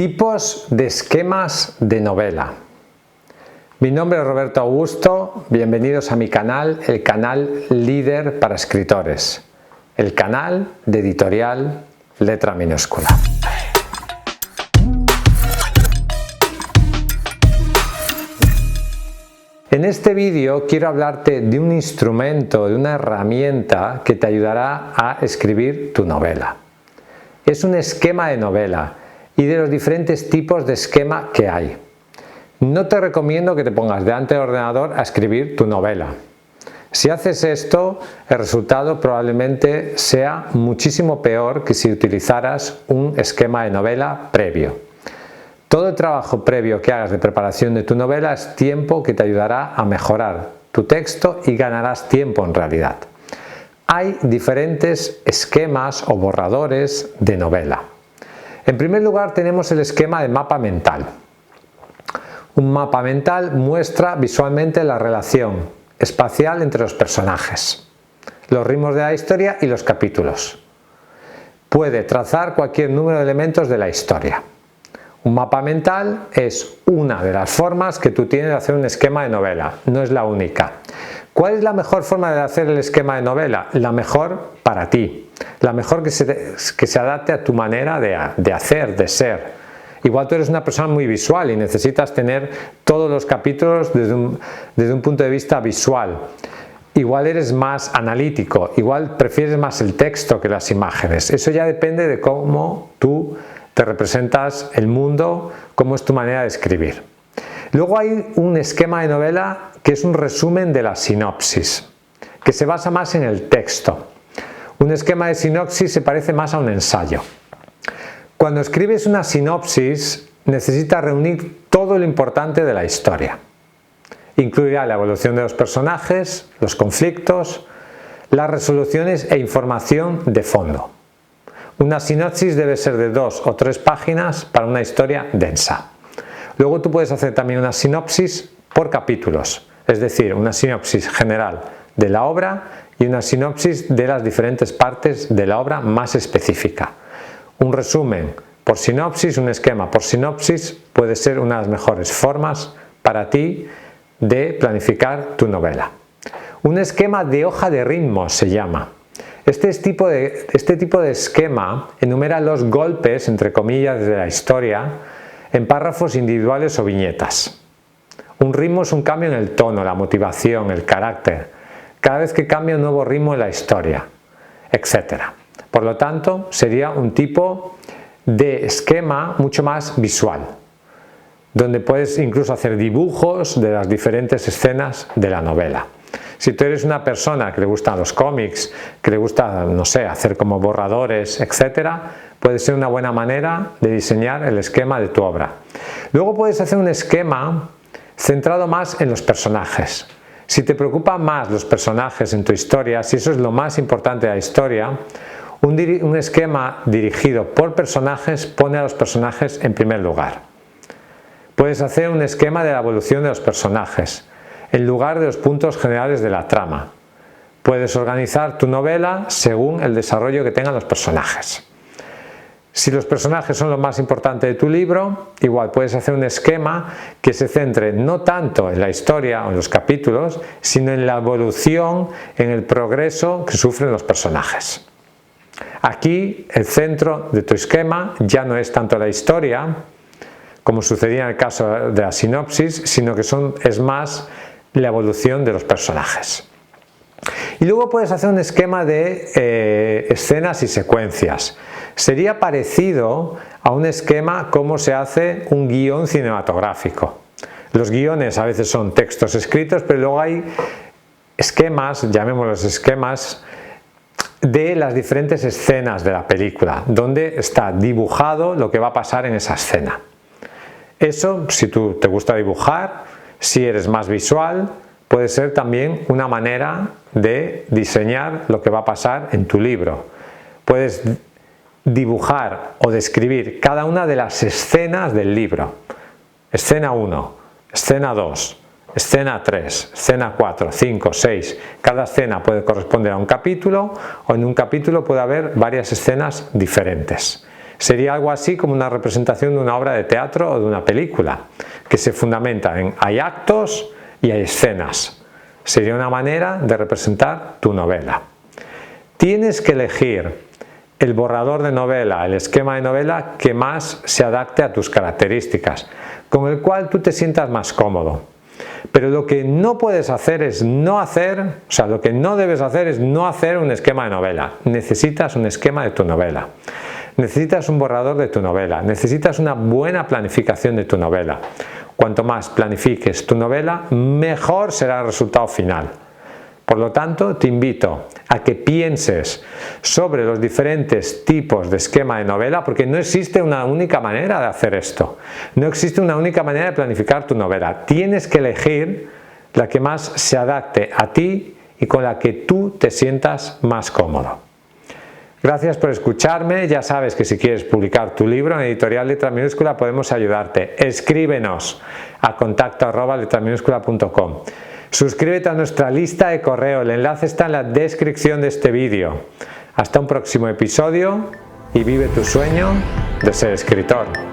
Tipos de esquemas de novela. Mi nombre es Roberto Augusto, bienvenidos a mi canal, el canal líder para escritores, el canal de editorial Letra Minúscula. En este vídeo quiero hablarte de un instrumento, de una herramienta que te ayudará a escribir tu novela. Es un esquema de novela y de los diferentes tipos de esquema que hay. No te recomiendo que te pongas delante del ordenador a escribir tu novela. Si haces esto, el resultado probablemente sea muchísimo peor que si utilizaras un esquema de novela previo. Todo el trabajo previo que hagas de preparación de tu novela es tiempo que te ayudará a mejorar tu texto y ganarás tiempo en realidad. Hay diferentes esquemas o borradores de novela. En primer lugar tenemos el esquema de mapa mental. Un mapa mental muestra visualmente la relación espacial entre los personajes, los ritmos de la historia y los capítulos. Puede trazar cualquier número de elementos de la historia. Un mapa mental es una de las formas que tú tienes de hacer un esquema de novela, no es la única. ¿Cuál es la mejor forma de hacer el esquema de novela? La mejor para ti, la mejor que se adapte a tu manera de hacer, de ser. Igual tú eres una persona muy visual y necesitas tener todos los capítulos desde un punto de vista visual. Igual eres más analítico, igual prefieres más el texto que las imágenes. Eso ya depende de cómo tú te representas el mundo, cómo es tu manera de escribir. Luego hay un esquema de novela que es un resumen de la sinopsis, que se basa más en el texto. Un esquema de sinopsis se parece más a un ensayo. Cuando escribes una sinopsis, necesitas reunir todo lo importante de la historia. Incluirá la evolución de los personajes, los conflictos, las resoluciones e información de fondo. Una sinopsis debe ser de 2 o 3 páginas para una historia densa. Luego tú puedes hacer también una sinopsis por capítulos, es decir, una sinopsis general de la obra y una sinopsis de las diferentes partes de la obra más específica. Un resumen por sinopsis, un esquema por sinopsis puede ser una de las mejores formas para ti de planificar tu novela. Un esquema de hoja de ritmo se llama. Este tipo de esquema enumera los golpes, entre comillas, de la historia en párrafos individuales o viñetas. Un ritmo es un cambio en el tono, la motivación, el carácter, cada vez que cambia un nuevo ritmo en la historia, etc. Por lo tanto, sería un tipo de esquema mucho más visual, donde puedes incluso hacer dibujos de las diferentes escenas de la novela. Si tú eres una persona que le gustan los cómics, que le gusta, no sé, hacer como borradores, etc., puede ser una buena manera de diseñar el esquema de tu obra. Luego puedes hacer un esquema centrado más en los personajes. Si te preocupan más los personajes en tu historia, si eso es lo más importante de la historia, un esquema dirigido por personajes pone a los personajes en primer lugar. Puedes hacer un esquema de la evolución de los personajes, en lugar de los puntos generales de la trama. Puedes organizar tu novela según el desarrollo que tengan los personajes. Si los personajes son lo más importante de tu libro, igual puedes hacer un esquema que se centre no tanto en la historia o en los capítulos, sino en la evolución, en el progreso que sufren los personajes. Aquí el centro de tu esquema ya no es tanto la historia, como sucedía en el caso de la sinopsis, sino que es más la evolución de los personajes. Y luego puedes hacer un esquema de escenas y secuencias. Sería parecido a un esquema como se hace un guión cinematográfico. Los guiones a veces son textos escritos, pero luego hay esquemas, llamémoslos esquemas, de las diferentes escenas de la película, donde está dibujado lo que va a pasar en esa escena. Eso, si tú te gusta dibujar, si eres más visual, puede ser también una manera de diseñar lo que va a pasar en tu libro. Puedes dibujar o describir cada una de las escenas del libro. Escena 1, escena 2, escena 3, escena 4, 5, 6. Cada escena puede corresponder a un capítulo o en un capítulo puede haber varias escenas diferentes. Sería algo así como una representación de una obra de teatro o de una película, que se fundamenta en hay actos y hay escenas. Sería una manera de representar tu novela. Tienes que elegir el borrador de novela, el esquema de novela que más se adapte a tus características, con el cual tú te sientas más cómodo. Pero lo que no puedes hacer es no hacer, lo que no debes hacer es no hacer un esquema de novela. Necesitas un esquema de tu novela. Necesitas un borrador de tu novela. Necesitas una buena planificación de tu novela. Cuanto más planifiques tu novela, mejor será el resultado final. Por lo tanto, te invito a que pienses sobre los diferentes tipos de esquema de novela, porque no existe una única manera de hacer esto. No existe una única manera de planificar tu novela. Tienes que elegir la que más se adapte a ti y con la que tú te sientas más cómodo. Gracias por escucharme. Ya sabes que si quieres publicar tu libro en Editorial Letra Minúscula podemos ayudarte. Escríbenos a contacto@letraminuscula.com. Suscríbete a nuestra lista de correo, el enlace está en la descripción de este vídeo. Hasta un próximo episodio y vive tu sueño de ser escritor.